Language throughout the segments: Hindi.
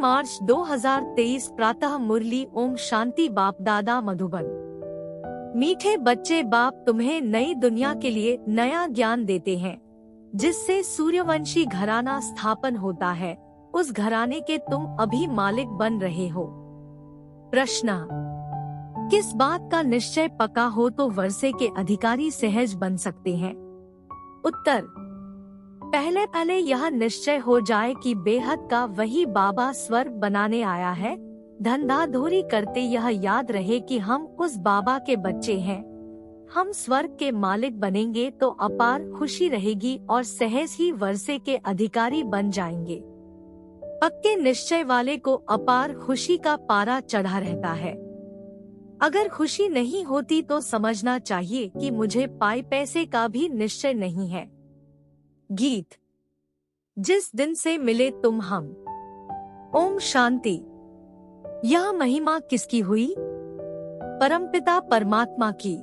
मार्च 2023 प्रातः मुरली। ओम शांति। बाप दादा मधुबन। मीठे बच्चे, बाप तुम्हें नई दुनिया के लिए नया ज्ञान देते हैं, जिससे सूर्यवंशी घराना स्थापन होता है। उस घराने के तुम अभी मालिक बन रहे हो। प्रश्न: किस बात का निश्चय पक्का हो तो वर्षे के अधिकारी सहज बन सकते हैं? उत्तर: पहले यह निश्चय हो जाए कि बेहद का वही बाबा स्वर्ग बनाने आया है। धंधाधोरी करते यह याद रहे कि हम उस बाबा के बच्चे हैं। हम स्वर्ग के मालिक बनेंगे तो अपार खुशी रहेगी और सहज ही वर्षे के अधिकारी बन जाएंगे। पक्के निश्चय वाले को अपार खुशी का पारा चढ़ा रहता है। अगर खुशी नहीं होती तो समझना चाहिए कि मुझे पाई पैसे का भी निश्चय नहीं है। गीत। जिस दिन से मिले तुम हम। ओम शांति। यह महिमा किसकी हुई? परमपिता परमात्मा की।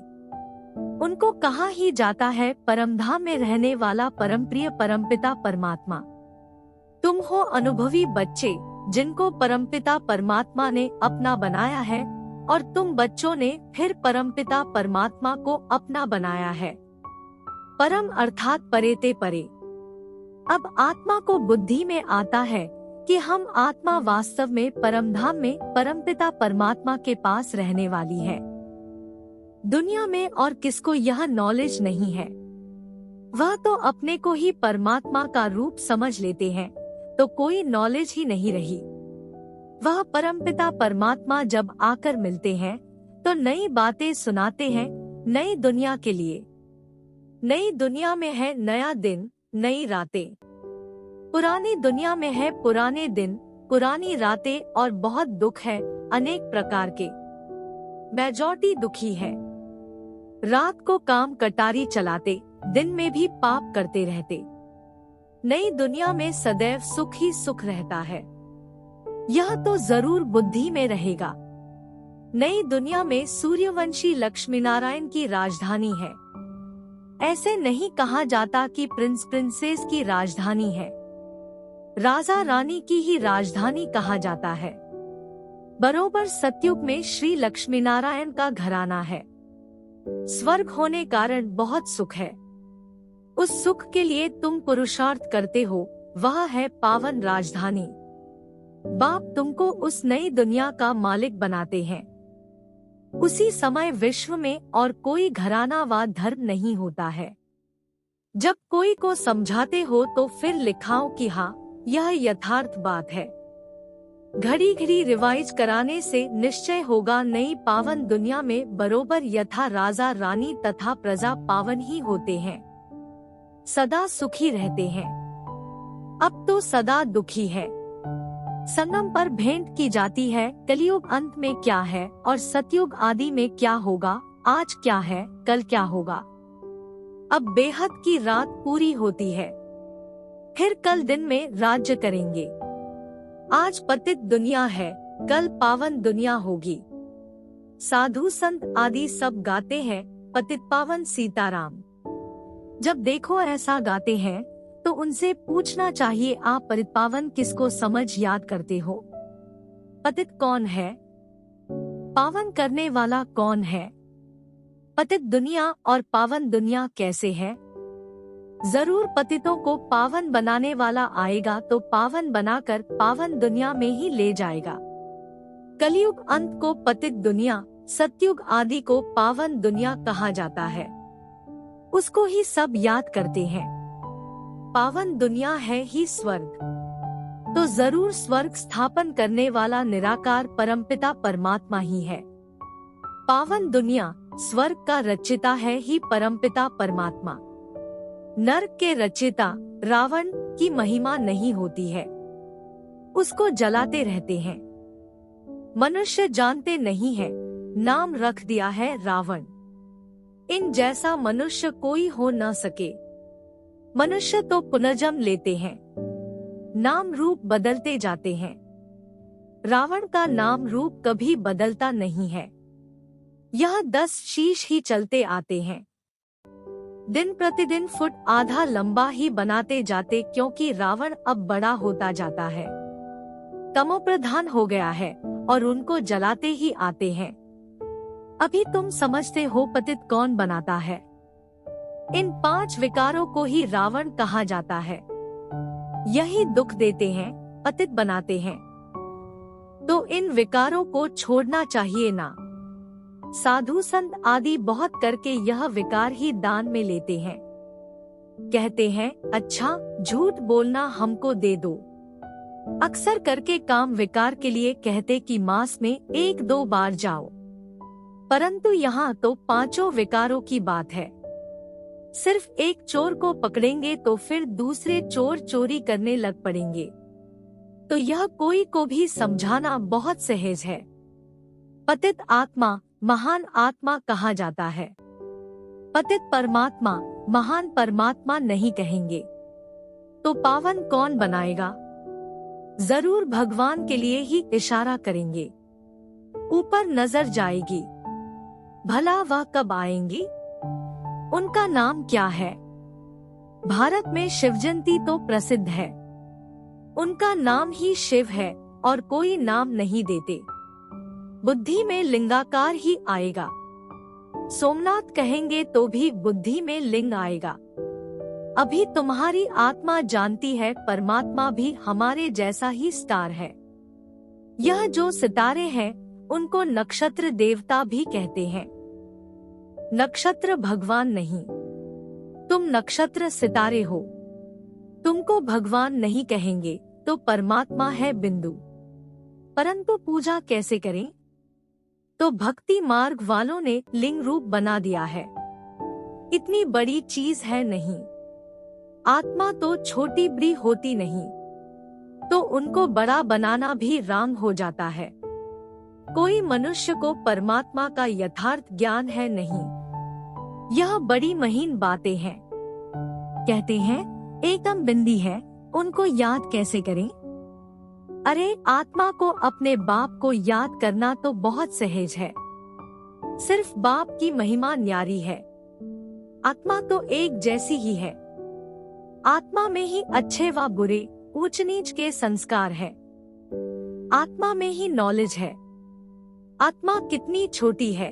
उनको कहा ही जाता है परमधाम में रहने वाला परमप्रिय परमपिता परमात्मा। तुम हो अनुभवी बच्चे, जिनको परमपिता परमात्मा ने अपना बनाया है, और तुम बच्चों ने फिर परमपिता परमात्मा को अपना बनाया है। परम अर्थात परेते परे। अब आत्मा को बुद्धि में आता है कि हम आत्मा वास्तव में परमधाम में परमपिता परमात्मा के पास रहने वाली है। दुनिया में और किसको यह नॉलेज नहीं है। वह तो अपने को ही परमात्मा का रूप समझ लेते हैं, तो कोई नॉलेज ही नहीं रही। वह परमपिता परमात्मा जब आकर मिलते हैं तो नई बातें सुनाते हैं नई दुनिया के लिए। नई दुनिया में है नया दिन, नई रातें। पुरानी दुनिया में है पुराने दिन, पुरानी रातें और बहुत दुख है अनेक प्रकार के। मेजॉरिटी दुखी है। रात को काम कटारी चलाते, दिन में भी पाप करते रहते। नई दुनिया में सदैव सुख ही सुख रहता है। यह तो जरूर बुद्धि में रहेगा। नई दुनिया में सूर्यवंशी लक्ष्मीनारायण की राजधानी है। ऐसे नहीं कहा जाता कि प्रिंस प्रिंसेस की राजधानी है। राजा रानी की ही राजधानी कहा जाता है। बरोबर सतयुग में श्री लक्ष्मीनारायण का घराना है। स्वर्ग होने कारण बहुत सुख है। उस सुख के लिए तुम पुरुषार्थ करते हो, वह है पावन राजधानी। बाप तुमको उस नई दुनिया का मालिक बनाते हैं। उसी समय विश्व में और कोई घराना व धर्म नहीं होता है। जब कोई को समझाते हो तो फिर लिखाओ कि हाँ, यह यथार्थ बात है। घड़ी घड़ी रिवाइज कराने से निश्चय होगा नई पावन दुनिया में बरोबर यथा राजा रानी तथा प्रजा पावन ही होते हैं, सदा सुखी रहते हैं। अब तो सदा दुखी है। संगम पर भेंट की जाती है कलयुग अंत में क्या है और सतयुग आदि में क्या होगा, आज क्या है कल क्या होगा। अब बेहद की रात पूरी होती है, फिर कल दिन में राज्य करेंगे। आज पतित दुनिया है, कल पावन दुनिया होगी। साधु संत आदि सब गाते हैं पतित पावन सीताराम। जब देखो ऐसा गाते हैं तो उनसे पूछना चाहिए आप पतित पावन किसको समझ याद करते हो? पतित कौन है? पावन करने वाला कौन है? पतित दुनिया और पावन दुनिया कैसे है? जरूर पतितों को पावन बनाने वाला आएगा तो पावन बनाकर पावन दुनिया में ही ले जाएगा। कलयुग अंत को पतित दुनिया, सतयुग आदि को पावन दुनिया कहा जाता है। उसको ही सब याद करते हैं। पावन दुनिया है ही स्वर्ग, तो जरूर स्वर्ग स्थापन करने वाला निराकार परमपिता परमात्मा ही है। पावन दुनिया, स्वर्ग का रचिता है ही परमपिता परमात्मा। नरक के रचिता रावण की महिमा नहीं होती है, उसको जलाते रहते हैं। मनुष्य जानते नहीं है, नाम रख दिया है रावण। इन जैसा मनुष्य कोई हो न सके। मनुष्य तो पुनर्जन्म लेते हैं, नाम रूप बदलते जाते हैं। रावण का नाम रूप कभी बदलता नहीं है। यह 10 शीश ही चलते आते हैं। दिन प्रतिदिन फुट आधा लंबा ही बनाते जाते, क्योंकि रावण अब बड़ा होता जाता है। तमोप्रधान हो गया है और उनको जलाते ही आते हैं। अभी तुम समझते हो पतित कौन बनाता है? इन 5 विकारों को ही रावण कहा जाता है। यही दुख देते हैं, पतित बनाते हैं। तो इन विकारों को छोड़ना चाहिए ना। साधु संत आदि बहुत करके यह विकार ही दान में लेते हैं। कहते हैं, अच्छा झूठ बोलना हमको दे दो। अक्सर करके काम विकार के लिए कहते कि मास में 1-2 बार जाओ, परंतु यहाँ तो 5 विकारों की बात है। सिर्फ एक चोर को पकड़ेंगे तो फिर दूसरे चोर चोरी करने लग पड़ेंगे। तो यह कोई को भी समझाना बहुत सहज है। पतित आत्मा महान आत्मा कहा जाता है। पतित परमात्मा महान परमात्मा नहीं कहेंगे। तो पावन कौन बनाएगा? जरूर भगवान के लिए ही इशारा करेंगे। ऊपर नजर जाएगी, भला वह कब आएंगी? उनका नाम क्या है? भारत में शिवजयंती तो प्रसिद्ध है। उनका नाम ही शिव है और कोई नाम नहीं देते। बुद्धि में लिंगाकार ही आएगा। सोमनाथ कहेंगे तो भी बुद्धि में लिंग आएगा। अभी तुम्हारी आत्मा जानती है परमात्मा भी हमारे जैसा ही स्टार है। यह जो सितारे हैं उनको नक्षत्र देवता भी कहते हैं। नक्षत्र भगवान नहीं, तुम नक्षत्र सितारे हो। तुमको भगवान नहीं कहेंगे तो परमात्मा है बिंदु। परंतु पूजा कैसे करें? तो भक्ति मार्ग वालों ने लिंग रूप बना दिया है। इतनी बड़ी चीज है नहीं। आत्मा तो छोटी बड़ी होती नहीं, तो उनको बड़ा बनाना भी रांग हो जाता है। कोई मनुष्य को परमात्मा का यथार्थ ज्ञान है नहीं। यह बड़ी महीन बातें हैं। कहते हैं एकदम बिंदी है, उनको याद कैसे करें? अरे आत्मा को अपने बाप को याद करना तो बहुत सहज है। सिर्फ बाप की महिमा न्यारी है। आत्मा तो एक जैसी ही है। आत्मा में ही अच्छे व बुरे, ऊंच नीच के संस्कार है। आत्मा में ही नॉलेज है। आत्मा कितनी छोटी है।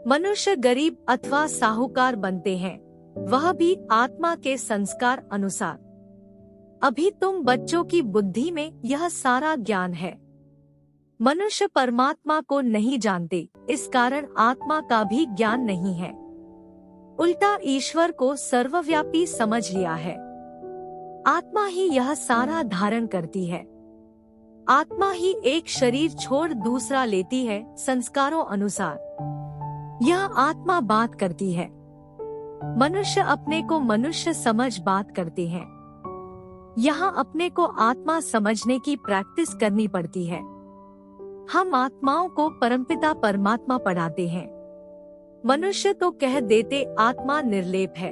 मनुष्य गरीब अथवा साहूकार बनते हैं, वह भी आत्मा के संस्कार अनुसार। अभी तुम बच्चों की बुद्धि में यह सारा ज्ञान है। मनुष्य परमात्मा को नहीं जानते, इस कारण आत्मा का भी ज्ञान नहीं है। उल्टा ईश्वर को सर्वव्यापी समझ लिया है। आत्मा ही यह सारा धारण करती है। आत्मा ही एक शरीर छोड़ दूसरा लेती है संस्कारों अनुसार। यह आत्मा बात करती है। मनुष्य अपने को मनुष्य समझ बात करते हैं। यहाँ अपने को आत्मा समझने की प्रैक्टिस करनी पड़ती है। हम आत्माओं को परमपिता परमात्मा पढ़ाते हैं। मनुष्य तो कह देते आत्मा निर्लेप है।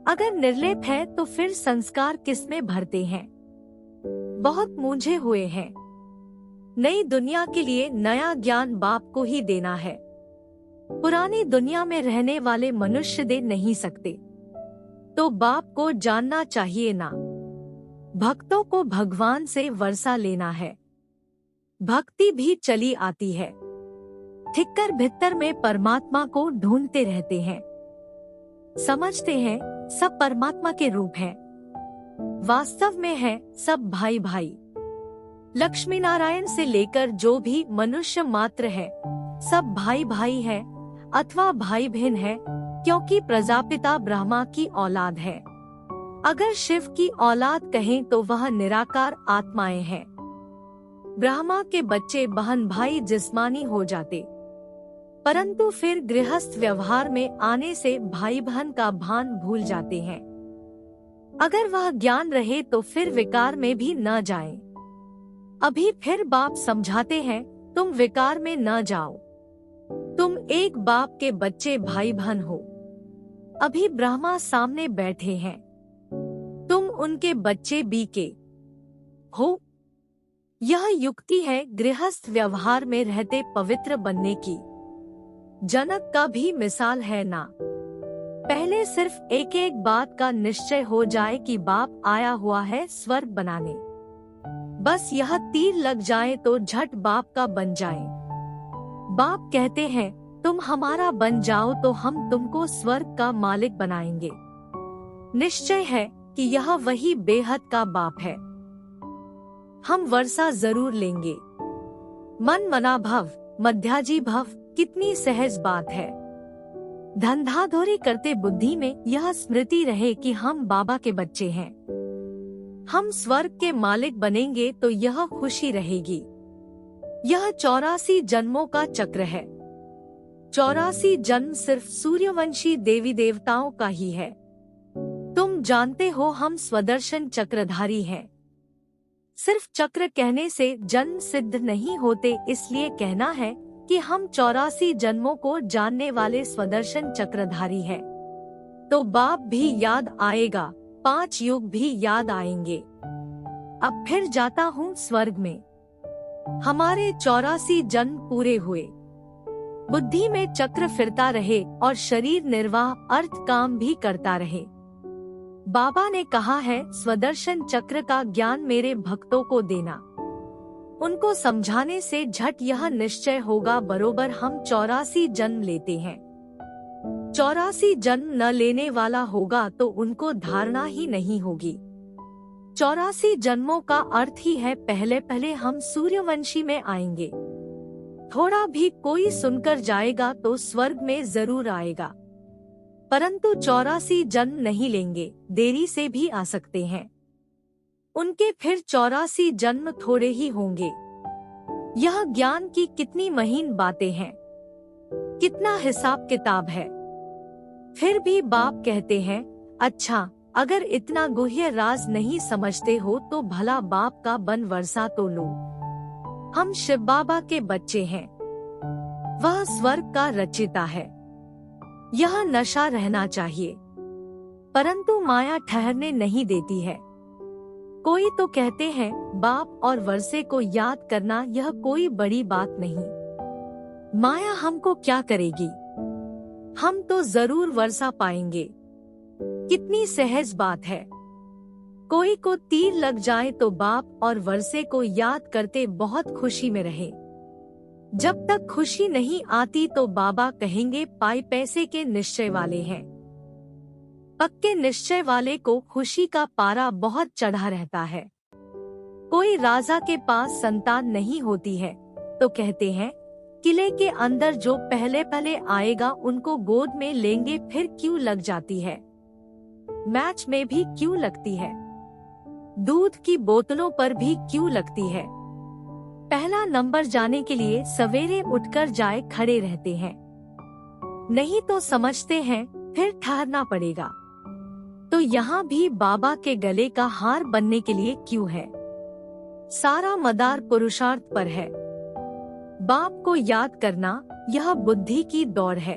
अगर निर्लेप है तो फिर संस्कार किसमें भरते हैं? बहुत मूंझे हुए हैं। नई दुनिया के लिए नया ज्ञान बाप को ही देना है। पुरानी दुनिया में रहने वाले मनुष्य दे नहीं सकते, तो बाप को जानना चाहिए ना। भक्तों को भगवान से वर्षा लेना है। भक्ति भी चली आती है। थिक्कर भित्तर में परमात्मा को ढूंढते रहते हैं। समझते हैं सब परमात्मा के रूप हैं। वास्तव में है सब भाई भाई। लक्ष्मी नारायण से लेकर जो भी मनुष्य मात्र है, सब भाई भाई है अथवा भाई बहन है, क्योंकि प्रजापिता ब्रह्मा की औलाद है। अगर शिव की औलाद कहें तो वह निराकार आत्माएं हैं। ब्रह्मा के बच्चे बहन भाई जिस्मानी हो जाते, परंतु फिर गृहस्थ व्यवहार में आने से भाई बहन का भान भूल जाते हैं। अगर वह ज्ञान रहे तो फिर विकार में भी न जाएं। अभी फिर बाप समझाते हैं तुम विकार में न जाओ। तुम एक बाप के बच्चे भाई बहन हो। अभी ब्रह्मा सामने बैठे हैं, तुम उनके बच्चे बी के हो। यह युक्ति है गृहस्थ व्यवहार में रहते पवित्र बनने की। जनक का भी मिसाल है ना। पहले सिर्फ एक एक बात का निश्चय हो जाए कि बाप आया हुआ है स्वर्ग बनाने। बस यह तीर लग जाए तो झट बाप का बन जाए। बाप कहते हैं, तुम हमारा बन जाओ तो हम तुमको स्वर्ग का मालिक बनाएंगे। निश्चय है कि यह वही बेहद का बाप है। हम वर्षा जरूर लेंगे। मन मना भव मध्याजी भव, कितनी सहज बात है। धंधाधोरी करते बुद्धि में यह स्मृति रहे कि हम बाबा के बच्चे हैं। हम स्वर्ग के मालिक बनेंगे तो यह खुशी रहेगी। यह 84 जन्मों का चक्र है। 84 जन्म सिर्फ सूर्यवंशी देवी देवताओं का ही है। तुम जानते हो हम स्वदर्शन चक्रधारी हैं। सिर्फ चक्र कहने से जन्म सिद्ध नहीं होते, इसलिए कहना है कि हम 84 जन्मों को जानने वाले स्वदर्शन चक्रधारी हैं। तो बाप भी याद आएगा, 5 युग भी याद आएंगे। अब फिर जाता हूँ स्वर्ग में। हमारे 84 जन्म पूरे हुए। बुद्धि में चक्र फिरता रहे और शरीर निर्वाह अर्थ काम भी करता रहे। बाबा ने कहा है, स्वदर्शन चक्र का ज्ञान मेरे भक्तों को देना। उनको समझाने से झट यह निश्चय होगा बरोबर हम 84 जन्म लेते हैं। 84 जन्म न लेने वाला होगा तो उनको धारणा ही नहीं होगी। 84 जन्मों का अर्थ ही है पहले पहले हम सूर्यवंशी में आएंगे। थोड़ा भी कोई सुनकर जाएगा तो स्वर्ग में जरूर आएगा, परंतु 84 जन्म नहीं लेंगे, देरी से भी आ सकते हैं। उनके फिर 84 जन्म थोड़े ही होंगे। यह ज्ञान की कितनी महीन बातें हैं, कितना हिसाब किताब है। फिर भी बाप कहते हैं, अच्छा अगर इतना गुह्य राज नहीं समझते हो तो भला बाप का बन वर्षा तो लो। हम शिव बाबा के बच्चे हैं। वह स्वर्ग का रचिता है। यह नशा रहना चाहिए, परंतु माया ठहरने नहीं देती है। कोई तो कहते हैं बाप और वर्षे को याद करना यह कोई बड़ी बात नहीं। माया हमको क्या करेगी, हम तो जरूर वर्षा पाएंगे। कितनी सहज बात है। कोई को तीर लग जाए तो बाप और वर्षे को याद करते बहुत खुशी में रहे। जब तक खुशी नहीं आती तो बाबा कहेंगे पाई पैसे के निश्चय वाले हैं। पक्के निश्चय वाले को खुशी का पारा बहुत चढ़ा रहता है। कोई राजा के पास संतान नहीं होती है तो कहते हैं किले के अंदर जो पहले पहले आएगा उनको गोद में लेंगे, फिर क्यों लग जाती है। मैच में भी क्यों लगती है, दूध की बोतलों पर भी क्यों लगती है। पहला नंबर जाने के लिए सवेरे उठकर जाए खड़े रहते हैं, नहीं तो समझते हैं फिर ठहरना पड़ेगा। तो यहाँ भी बाबा के गले का हार बनने के लिए क्यों है। सारा मदार पुरुषार्थ पर है। बाप को याद करना यह बुद्धि की दौड़ है।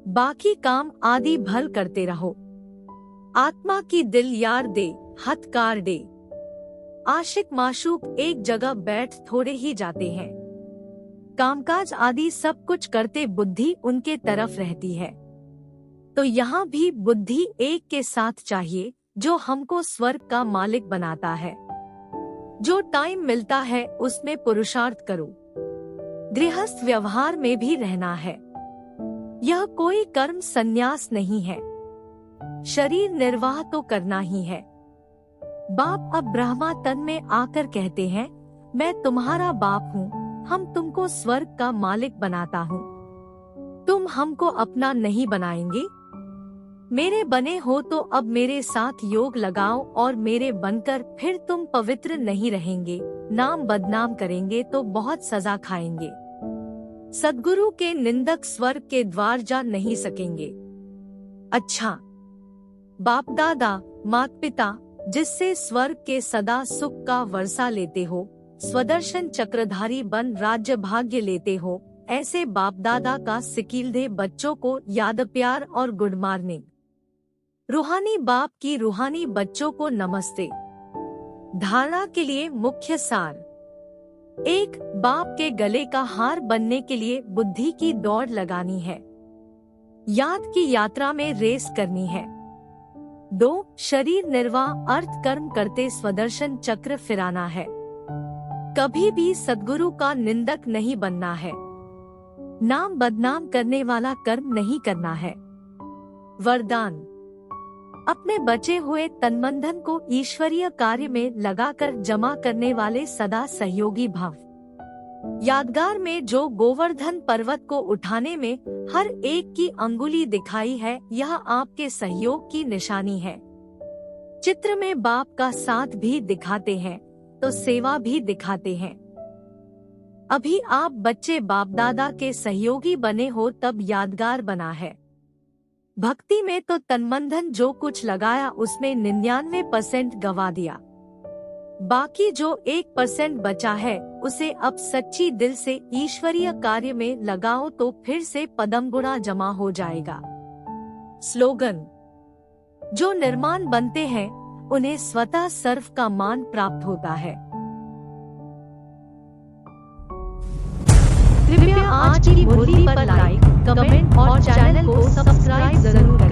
बाकी काम आदि भल करते रहो। आत्मा की दिल यार दे, हथकार दे। आशिक माशूक एक जगह बैठ थोड़े ही जाते हैं। कामकाज आदि सब कुछ करते बुद्धि उनके तरफ रहती है। तो यहाँ भी बुद्धि एक के साथ चाहिए जो हमको स्वर्ग का मालिक बनाता है। जो टाइम मिलता है उसमें पुरुषार्थ करो। गृहस्थ व्यवहार में भी रहना है। यह कोई कर्म संन्यास नहीं है, शरीर निर्वाह तो करना ही है। बाप अब ब्रह्मा तन में आकर कहते हैं, मैं तुम्हारा बाप हूँ, हम तुमको स्वर्ग का मालिक बनाता हूँ। तुम हमको अपना नहीं बनाएंगे। मेरे बने हो तो अब मेरे साथ योग लगाओ और मेरे बनकर फिर तुम पवित्र नहीं रहेंगे, नाम बदनाम करेंगे तो बहुत सजा खाएंगे। सद्गुरु के निंदक स्वर्ग के द्वार जा नहीं सकेंगे। अच्छा बाप दादा माता पिता जिससे स्वर्ग के सदा सुख का वर्षा लेते हो, स्वदर्शन चक्रधारी बन राज्य भाग्य लेते हो, ऐसे बाप दादा का सिकीलदे बच्चों को याद प्यार और गुड मॉर्निंग। रूहानी बाप की रूहानी बच्चों को नमस्ते। धारणा के लिए मुख्य सार। 1. बाप के गले का हार बनने के लिए बुद्धि की दौड़ लगानी है। याद की यात्रा में रेस करनी है। 2. शरीर निर्वाह अर्थ कर्म करते स्वदर्शन चक्र फिराना है। कभी भी सद्गुरु का निंदक नहीं बनना है। नाम बदनाम करने वाला कर्म नहीं करना है। वरदान, अपने बचे हुए तनमंधन को ईश्वरीय कार्य में लगाकर जमा करने वाले सदा सहयोगी भव। यादगार में जो गोवर्धन पर्वत को उठाने में हर एक की अंगुली दिखाई है, यह आपके सहयोग की निशानी है। चित्र में बाप का साथ भी दिखाते हैं तो सेवा भी दिखाते हैं। अभी आप बच्चे बाप दादा के सहयोगी बने हो तब यादगार बना है। भक्ति में तो तनमंधन जो कुछ लगाया उसमें 99% गवा दिया। बाकी जो 1% बचा है उसे अब सच्ची दिल से ईश्वरीय कार्य में लगाओ तो फिर से पदम गुणा जमा हो जाएगा। स्लोगन, जो निर्माण बनते हैं उन्हें स्वतः सर्व का मान प्राप्त होता है। कृपया आज की मुरली पर लाइक, कमेंट और चैनल को सब्सक्राइब जरूर